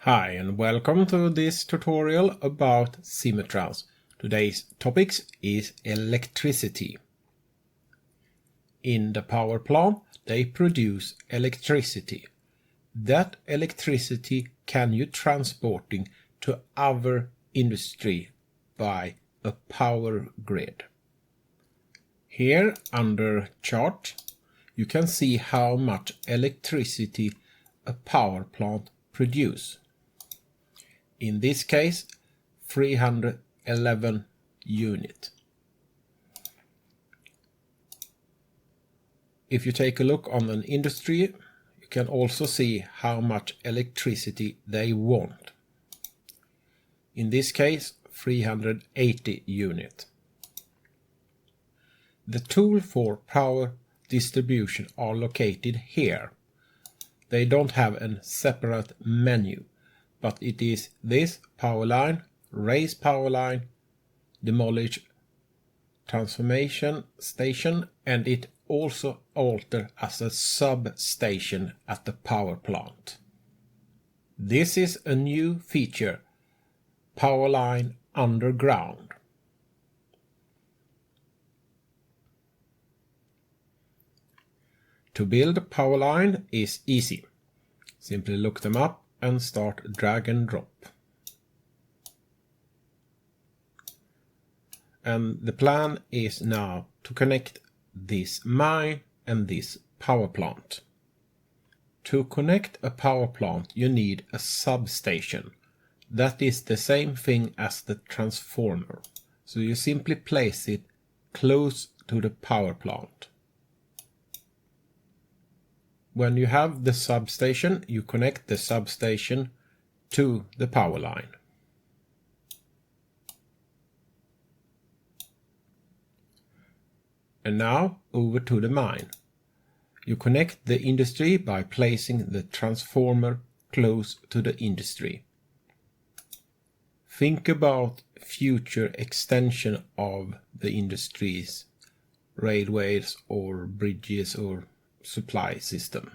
Hi and welcome to this tutorial about Simutrans. Today's topic is electricity. In the power plant they produce electricity. That electricity can you transporting to other industry by a power grid. Here under chart you can see how much electricity a power plant produces. In this case 311 units. If you take a look on an industry, you can also see how much electricity they want. In this case 380 units. The tool for power distribution are located here. They don't have a separate menu, but it is this power line, raise power line, demolish transformation station, and it also alter as a substation at the power plant. This is a new feature, power line underground. To build a power line is easy. Simply look them up and start drag and drop. And the plan is now to connect this mine and this power plant. To connect a power plant you need a substation. That is the same thing as the transformer. So you simply place it close to the power plant. When you have the substation, you connect the substation to the power line. And now over to the mine. You connect the industry by placing the transformer close to the industry. Think about future extension of the industries, railways or bridges or supply system.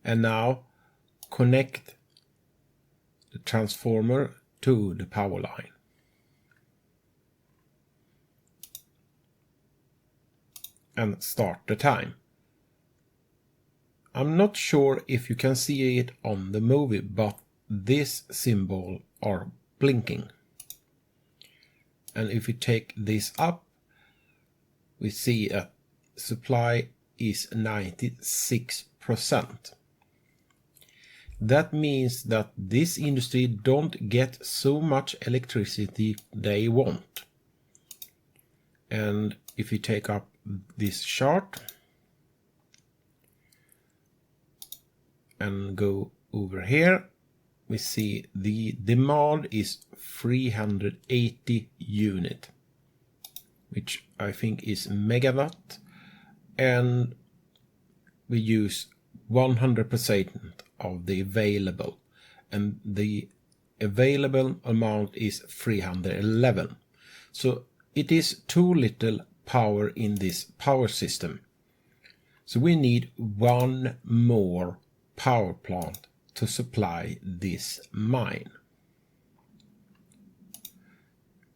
And now connect the transformer to the power line. And start the time. I'm not sure if you can see it on the movie, but this symbol are blinking. And if we take this up, we see a supply is 96%. That means that this industry don't get so much electricity they want. And if you take up this chart and go over here, we see the demand is 380 unit, which I think is megawatt. And we use 100% of the available, and the available amount is 311. So it is too little power in this power system. So we need one more power plant to supply this mine.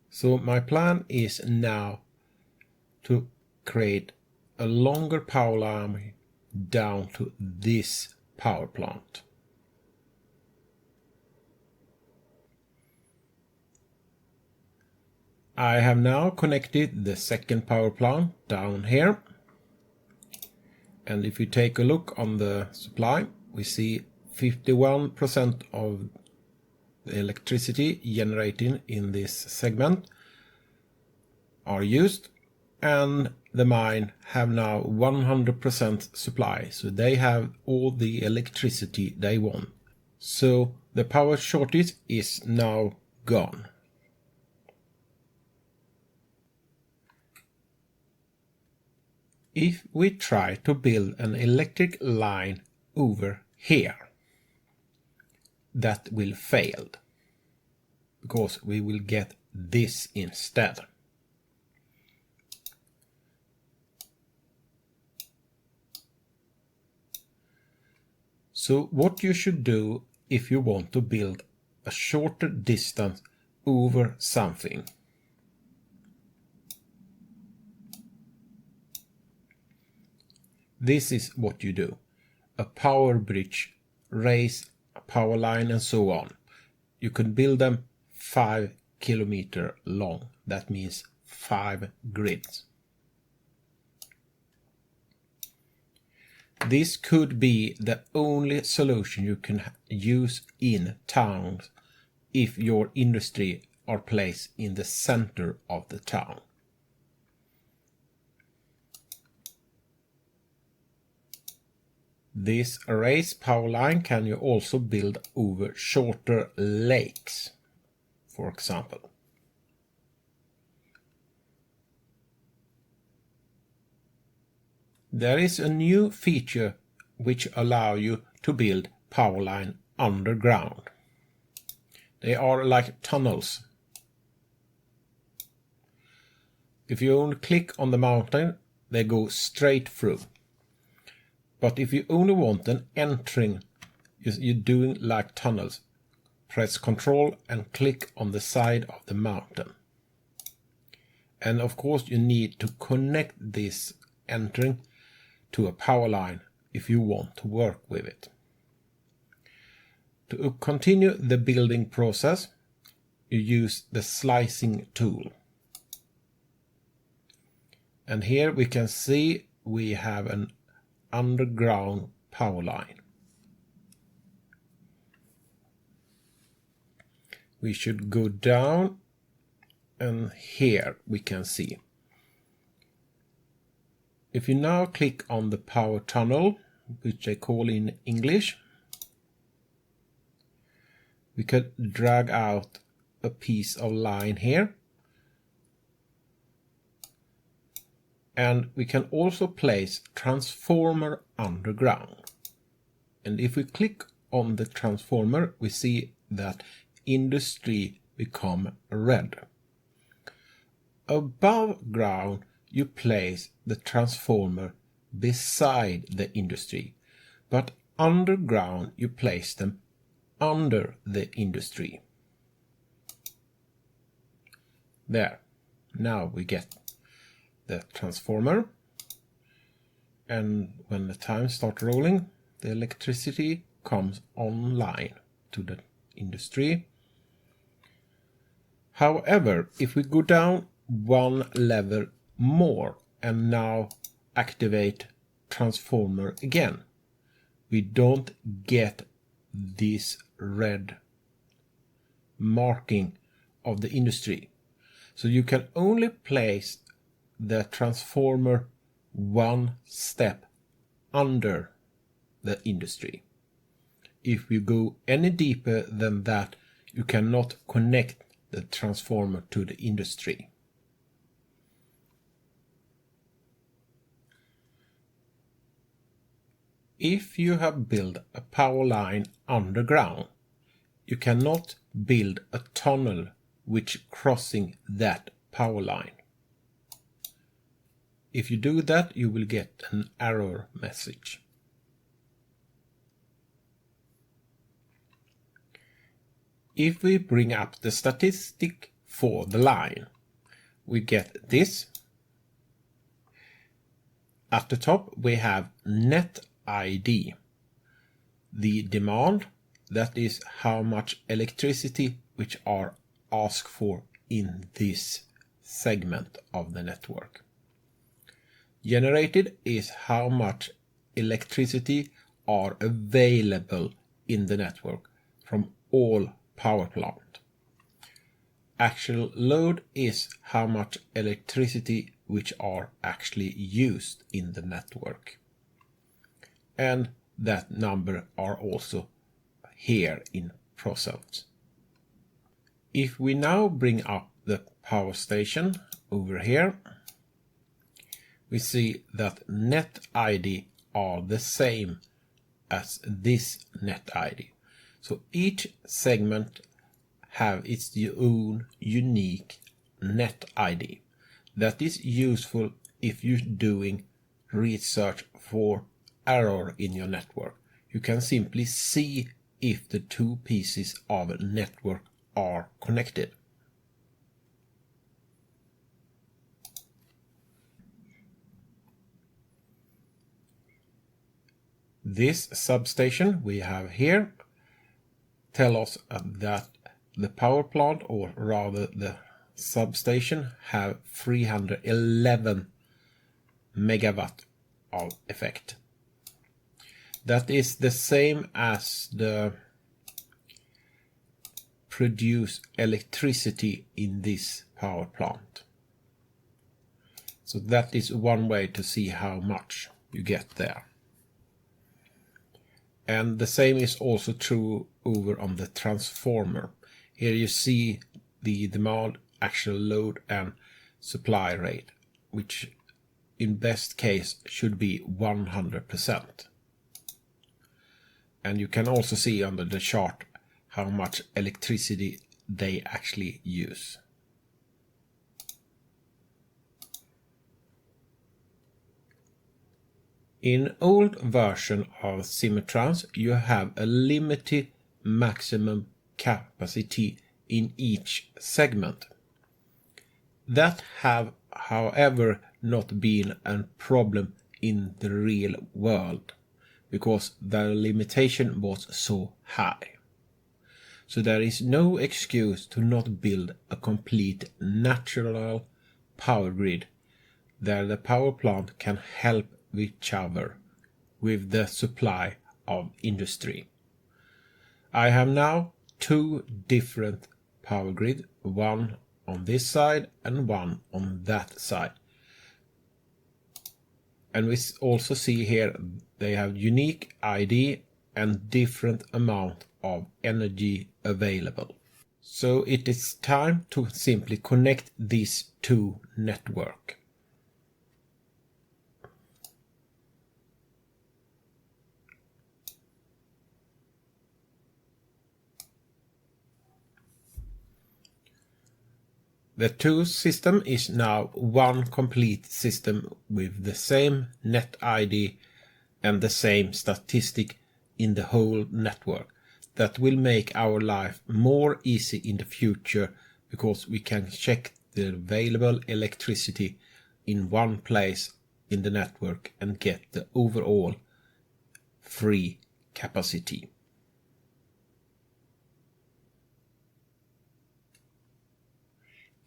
So my plan is now to create a longer power line down to this power plant. I have now connected the second power plant down here. And if you take a look on the supply, we see 51% of the electricity generated in this segment are used, and the mine have now 100% supply, so they have all the electricity they want. So the power shortage is now gone. If we try to build an electric line over here, that will fail, because we will get this instead. So what you should do if you want to build a shorter distance over something. This is what you do. A power bridge, raise, a power line and so on. You can build them 5 kilometers long. That means 5 grids. This could be the only solution you can use in towns if your industry are placed in the center of the town. This raised power line can you also build over shorter lakes, for example. There is a new feature which allows you to build power line underground. They are like tunnels. If you only click on the mountain, they go straight through. But if you only want an entering, you're doing like tunnels. Press Ctrl and click on the side of the mountain. And of course you need to connect this entering to a power line if you want to work with it. To continue the building process, you use the slicing tool. And here we can see we have an underground power line. We should go down, and here we can see. If you now click on the power tunnel, which they call in English, we could drag out a piece of line here. And we can also place transformer underground. And if we click on the transformer, we see that industry become red. Above ground, you place the transformer beside the industry, but underground you place them under the industry. There. Now we get the transformer, and when the time starts rolling, the electricity comes online to the industry. However, if we go down one level more and now activate transformer again, we don't get this red marking of the industry. So you can only place the transformer one step under the industry. If you go any deeper than that, you cannot connect the transformer to the industry. If you have built a power line underground, you cannot build a tunnel which crossing that power line. If you do that, you will get an error message. If we bring up the statistic for the line, we get this. At the top we have net ID, the demand, that is how much electricity which are asked for in this segment of the network. Generated is how much electricity are available in the network from all power plant. Actual load is how much electricity which are actually used in the network. And that number are also here in %. If we now bring up the power station over here, we see that net ID are the same as this net ID. So each segment have its own unique net ID. That is useful if you're doing research for error in your network. You can simply see if the two pieces of a network are connected. This substation we have here tells us that the power plant, or rather the substation, have 311 megawatt of effect. That is the same as the produce electricity in this power plant. So that is one way to see how much you get there. And the same is also true over on the transformer. Here you see the demand, actual load and supply rate, which in best case should be 100%. And you can also see under the chart how much electricity they actually use. In old version of Simutrans, you have a limited maximum capacity in each segment. That have, however, not been a problem in the real world, because the limitation was so high. So there is no excuse to not build a complete natural power grid there the power plant can help each other with the supply of industry. I have now two different power grids, one on this side and one on that side. And we also see here they have unique ID and different amount of energy available. So it is time to simply connect these two networks. The two system is now one complete system with the same net ID and the same statistic in the whole network. That will make our life more easy in the future, because we can check the available electricity in one place in the network and get the overall free capacity.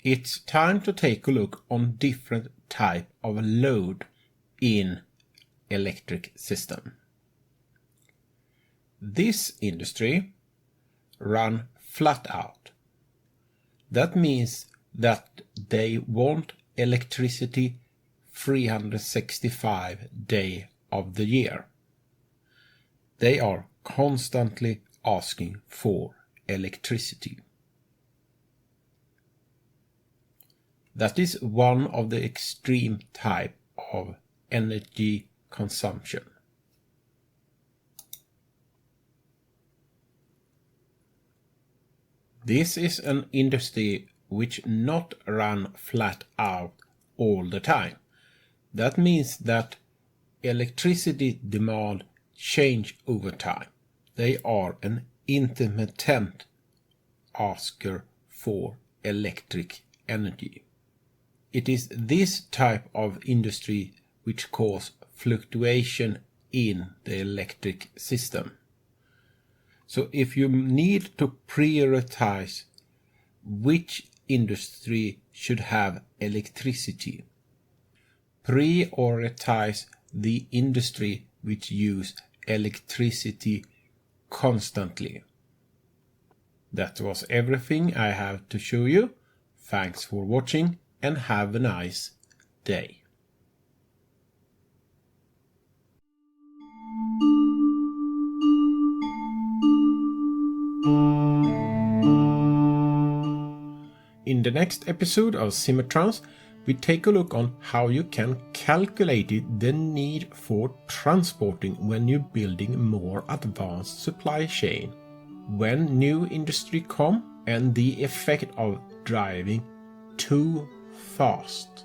It's time to take a look on different type of load in electric system. This industry run flat out. That means that they want electricity 365 days of the year. They are constantly asking for electricity. That is one of the extreme type of energy consumption. This is an industry which not run flat out all the time. That means that electricity demand change over time. They are an intermittent asker for electric energy. It is this type of industry which cause fluctuation in the electric system. So if you need to prioritize which industry should have electricity, prioritize the industry which use electricity constantly. That was everything I have to show you. Thanks for watching and have a nice day. In the next episode of Simutrans, we take a look on how you can calculate the need for transporting when you're building more advanced supply chain, when new industry come, and the effect of driving too fast.